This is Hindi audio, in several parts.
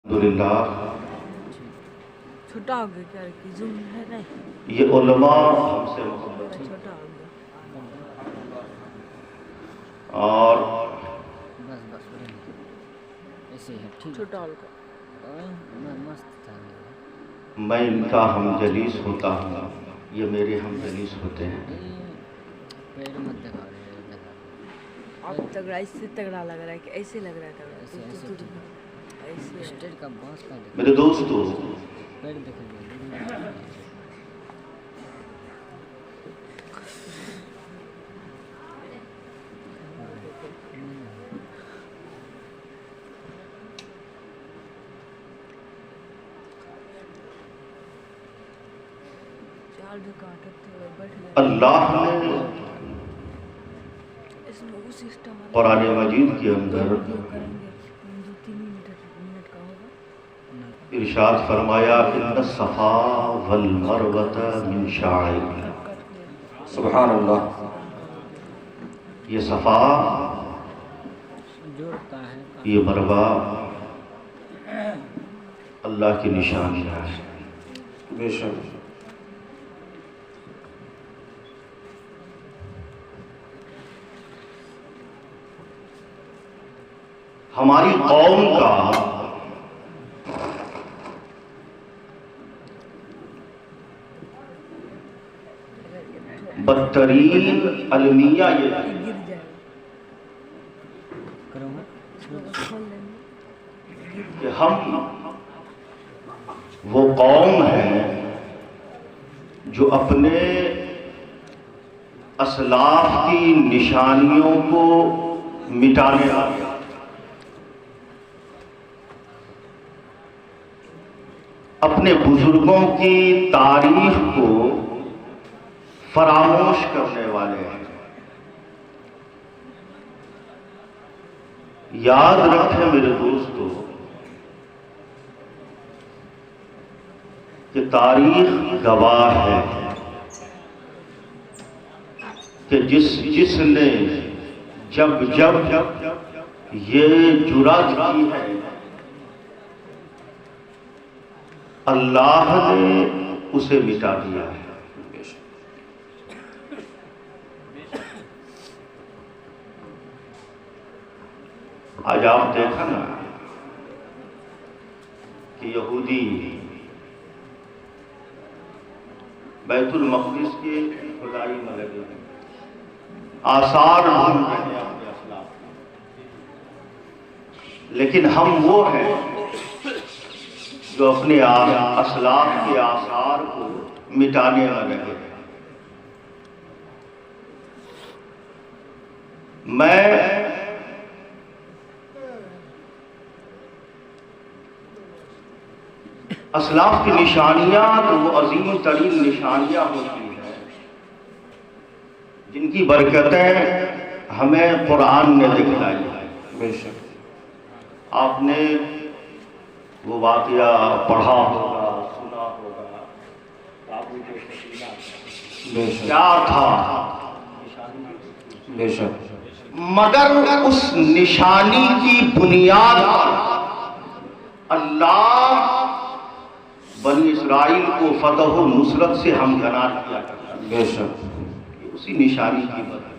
अल्हम्दुलिल्लाह। छोटा हो गया क्या कि जूम है नहीं? ये उलमा हमसे मोहब्बत छोटा हो गया और बस बस ऐसे है ठीक छोटा हल्का मस्त था मैं इनका हमजलीस होता हूँ, ये मेरे हमजलीस होते हैं। पेड़ मत दिखा रहे अब तगड़ा इससे तगड़ा लग रहा है कि ऐसे लग रहा है तगड़ा ऐसे ऐसे ऐसे स्टेट का बॉस का मेरे दोस्तों, पेड़ दिखेंगे अल्लाह ने कुरान मजीद के अंदर इरशाद फरमाया इन्ना सफ़ा वल मरवत मिन शाइरिल्लाह। सुभान अल्लाह। ये सफ़ा, जोड़ता है ये मरवा अल्लाह की निशानियाँ है। बेशक हमारी कौम का बदतरीन अलमिया ये है कि हम वो कौम है जो अपने असलाफ की निशानियों को मिटाने वाले, अपने बुजुर्गों की तारीख को फरामोश करने वाले हैं। याद रखें मेरे दोस्तों कि तारीख गवाह है कि जिसने जब जब ये जुर्अत की है, अल्लाह ने उसे मिटा दिया है। आज आप देखा ना कि यहूदी बैतुल मक़दिस के खुदाई में लगे हैं, आसार ढूंढ रहे हैं अपने असलाफ, लेकिन हम वो हैं जो अपने असलाफ के आसार को मिटाने में लगे हैं। मैं असलाफ की निशानियां तो वो अजीम तरीन निशानियां होती हैं जिनकी बरकतें हमें कुरान ने दिखलाई है। बेशक आपने वो वाक़या पढ़ा होगा, सुना होगा, क्या था बेशक, मगर उस निशानी की बुनियाद पर अल्लाह बनी इस्राइल को फतह व नुसरत से हमदनार किया करता। बेशक उसी निशानी की वजह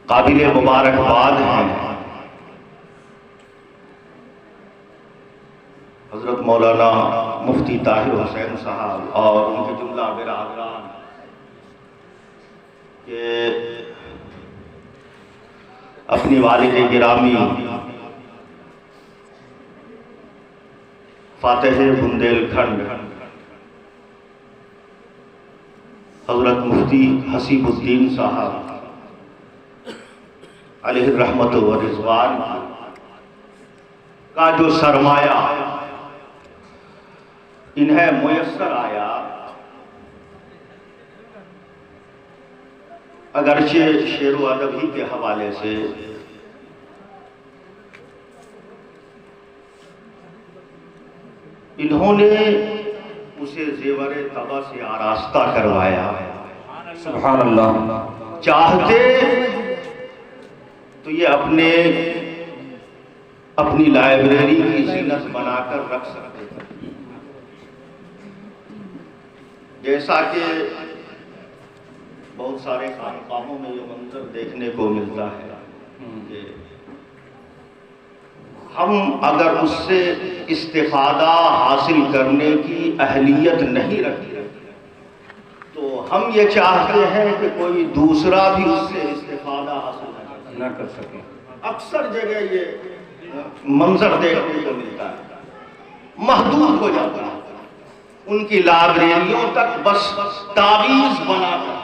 काबिल मुबारकबाद है हजरत मौलाना मुफ्ती ताहिर हुसैन साहब और उनके जुमला बिरादरान के अपनी वालिद गिरामी फातेह बुंदेलखंड हजरत मुफ्ती हसीबुद्दीन साहब अलैहि रहमत व रिज़वान का जो सरमाया इन्हें मुयस्सर आया, अगरचे शेर व अदब ही के हवाले से इन्होंने उसे जेवर तबा से आरास्ता करवाया। सुभान अल्लाह। चाहते तो ये अपने अपनी लाइब्रेरी की जीनत बनाकर रख सकते हैं। जैसा कि बहुत सारे खानकाहों में ये मंजर देखने को मिलता है कि हम अगर उससे इस्तिफादा हासिल करने की अहलियत नहीं रखते तो हम ये चाहते हैं कि कोई दूसरा भी उससे इस्तिफादा हासिल न कर सके। अक्सर जगह ये मंजर देखने को मिलता है, महदूद हो जाता है, उनकी लाइब्रेरियों तक बस तावीज बनाकर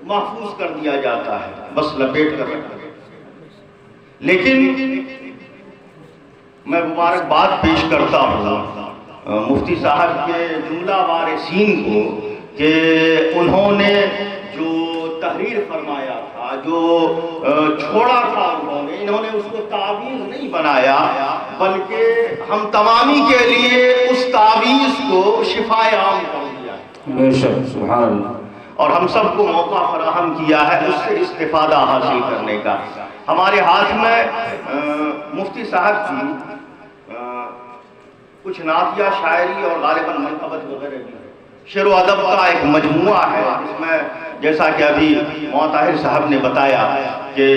महफूज कर दिया जाता है, बस लपेट कर रखा है। लेकिन मैं मुबारकबाद पेश करता हूँ मुफ्ती साहब के जुमला वारिसीन को कि उन्होंने जो तहरीर फरमाया था, जो छोड़ा था इन्होंने उसको तावीज़ नहीं बनाया, बल्कि हम तमामी के लिए उस तावीज़ को शिफाए आम कर दिया। बेशक, सुभान अल्लाह। और हम सबको मौका फराहम किया है उससे इस्तिफादा हासिल करने का। हमारे हाथ में मुफ्ती साहब की कुछ नातिया शायरी और गालिबन मनक़बत वगैरह भी है। शेर व अदब का एक मजमुआ है जिसमें जैसा कि अभी मोताहिर साहब ने बताया कि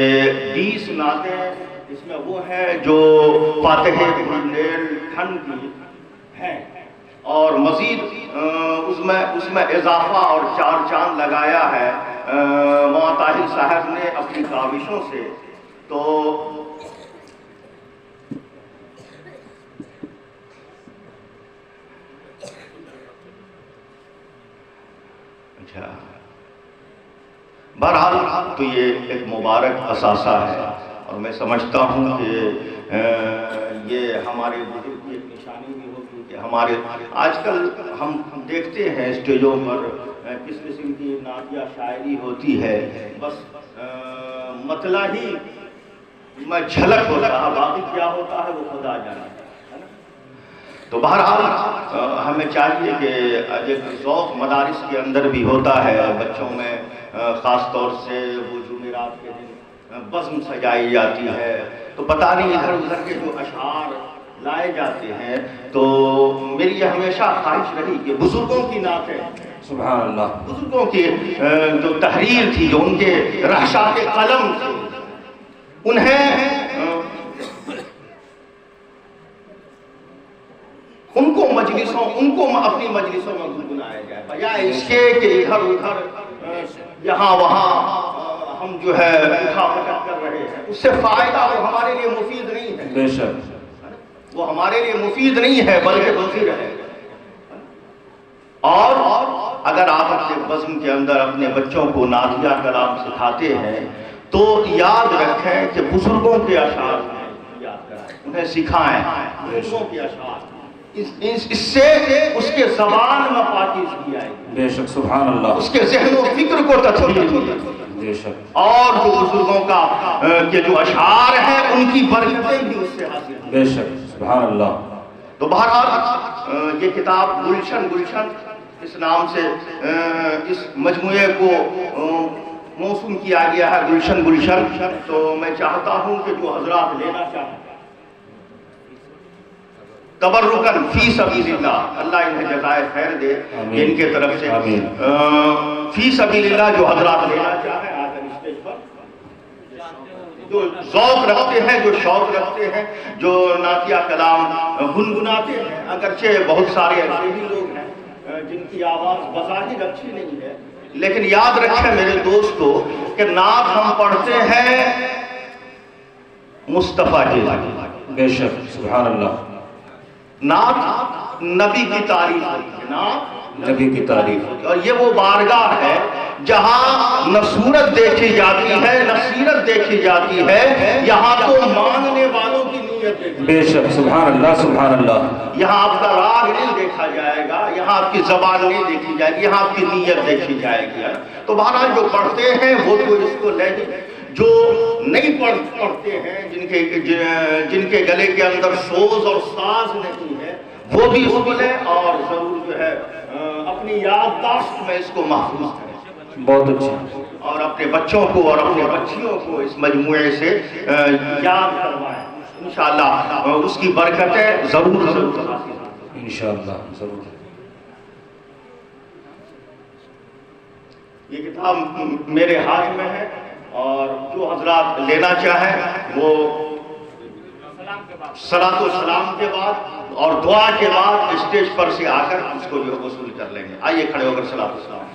20 नातें इसमें वो हैं जो फातिह बुंदेलखंड की हैं और मज़ीद उसमें इजाफा और 4 चांद लगाया है मोताहिर साहब ने अपनी काविशों से। तो अच्छा, बहरहाल तो ये एक मुबारक असासा है और मैं समझता हूँ कि ये हमारे बुजुर्ग की एक निशानी भी होगी कि हमारे आजकल हम देखते हैं स्टेजों पर किस किस्म की नातिया शायरी होती है, बस मतला ही में झलक होता है, बाकी क्या होता है वो खुदा जाना है। तो बहरहाल हमें चाहिए कि एक ज़ौक़ मदारिस के अंदर भी होता है, बच्चों में ख़ास तौर से वो जुमेरात के दिन बज़्म सजाई जाती है, तो पता नहीं इधर उधर के जो अशआर लाए जाते हैं। तो मेरी ये हमेशा ख्वाहिश रही कि बुज़ुर्गों की नातें, सुभान अल्लाह, बुज़ुर्गों की जो तहरीर थी, जो उनके रहशा के कलम थे, उनको अपनी मजलिसों में गुनगुनाया जाए, बजाय इसके कि इधर उधर यहाँ वहाँ हम जो है उठा पटक कर रहे हैं। उससे फायदा वो हमारे लिए मुफीद नहीं है, बेशक वो हमारे लिए मुफीद नहीं है बल्कि मुफीद है। और अगर आप अपने बज़्म के अंदर अपने बच्चों को नातिया कलाम सिखाते हैं तो याद रखें कि बुजुर्गों के अशार याद कराएं, उन्हें सिखाएं बुजुर्गों के अशार, इससे उसके ज़बान में पाकीज़गी आएगी। बेशक, सुभान अल्लाह। उसके ज़हन व फिक्र को तस्वीर बेशक। और जो बुजुर्गों का के जो अशार हैं उनकी बरकतें भी उससे हासिल हैं। बेशक, सुभान अल्लाह। तो बहरहाल ये किताब गुलशन इस नाम से इस मजमुए को मौसूम किया गया है, गुलशन। तो मैं चाहता हूँ कि जो हजरात लेना चाहें तबर्रुकन फी सबीलिल्लाह, अल्लाह इन्हें जज़ाए खैर दे इनके तरफ से, फी सबीलिल्लाह जो हजरात लेना चाहें आकर स्टेज पर, जो ज़ौक़ रखते हैं, जो शौक़ रखते हैं, जो नातिया कलाम गुनगुनाते हैं। अगरचे बहुत सारे ऐसे भी लोग हैं जिनकी आवाज़ बज़ाहिर अच्छी नहीं है, लेकिन याद रखें मेरे दोस्तों कि नात हम पढ़ते हैं मुस्तफ़ा के लिए। बेशक, सुभान अल्लाह। नात नबी की तारीफ होती है, नात नबी की तारीफ होती है, और ये वो बारगाह है जहाँ न सूरत देखी जाती है न सीरत देखी जाती है, यहाँ तो मांगने वालों की नीयत देखी। बेशक, सुभान अल्लाह, सुभान अल्लाह। यहाँ आपका राग नहीं देखा जाएगा, यहाँ आपकी जबान नहीं देखी जाएगी, यहाँ आपकी नीयत देखी जाएगी, है ना। तो बहरहाल जो पढ़ते हैं वो तो इसको ले, जो नहीं पढ़ते हैं, जिनके गले के अंदर सोज और साज नहीं है, वो भी इसको लें और जरूर जो है अपनी याददाश्त में इसको महफूज करें। बहुत अच्छा। और अपने बच्चों को और अपने बच्चियों को इस मजमुए से याद करवाएं। इंशाअल्लाह उसकी बरकतें ज़रूर ज़रूर हासिल होंगी इंशाअल्लाह ज़रूर। ये किताब मेरे हाथ में है और जो हजरात लेना चाहें वो सलातो सलाम के बाद और दुआ के बाद स्टेज पर से आकर उसको जो वसूल कर लेंगे। आइए खड़े होकर सलातो सलाम।